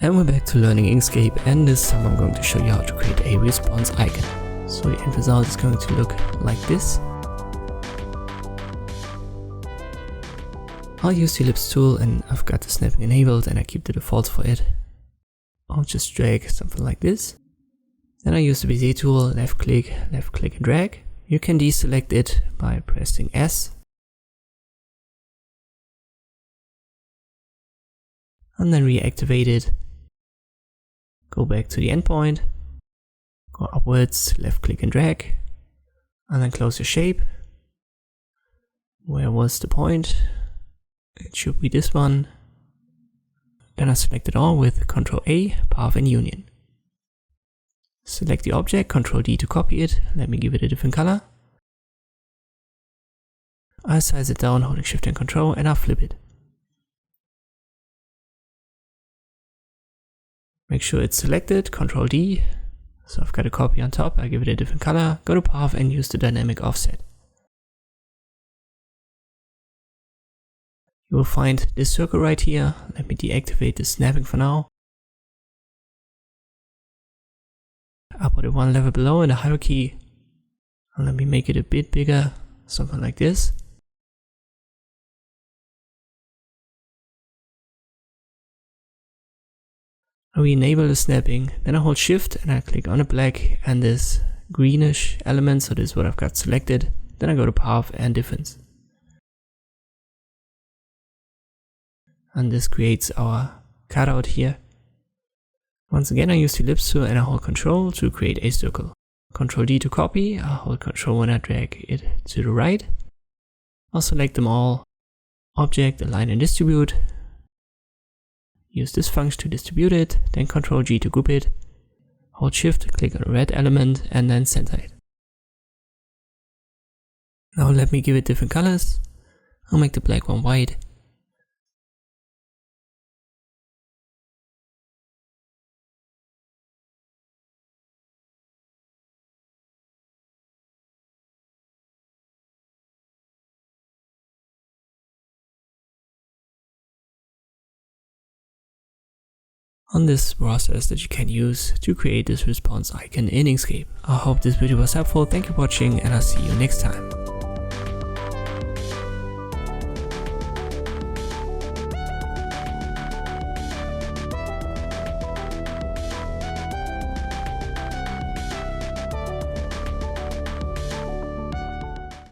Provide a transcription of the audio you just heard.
And we're back to learning Inkscape, and this time I'm going to show you how to create a response icon. So the end result is going to look like this. I'll use the ellipse tool, and I've got the snapping enabled and I keep the defaults for it. I'll just drag something like this. Then I use the Bezier tool, left click and drag. You can deselect it by pressing S. And then reactivate it. Go back to the endpoint, go upwards, left click and drag, and then close your shape. Where was the point? It should be this one. Then I select it all with Ctrl A, Path and Union. Select the object, Ctrl D to copy it. Let me give it a different color. I size it down holding Shift and Ctrl, and I flip it. Make sure it's selected, Ctrl D. So I've got a copy on top, I give it a different color, go to Path and use the dynamic offset. You will find this circle right here. Let me deactivate the snapping for now. I'll put it one level below in the hierarchy. And let me make it a bit bigger, something like this. We enable the snapping, then I hold Shift and I click on the black and this greenish element, so this is what I've got selected. Then I go to Path and Difference. And this creates our cutout here. Once again I use the ellipse tool and I hold Ctrl to create a circle. Ctrl D to copy, I hold Ctrl when I drag it to the right. I'll select them all, Object, Align and Distribute. Use this function to distribute it, then Ctrl G to group it, hold Shift, click on the red element and then center it. Now let me give it different colors. I'll make the black one white. On this process that you can use to create this response icon in Inkscape. I hope this video was helpful, thank you for watching and I'll see you next time.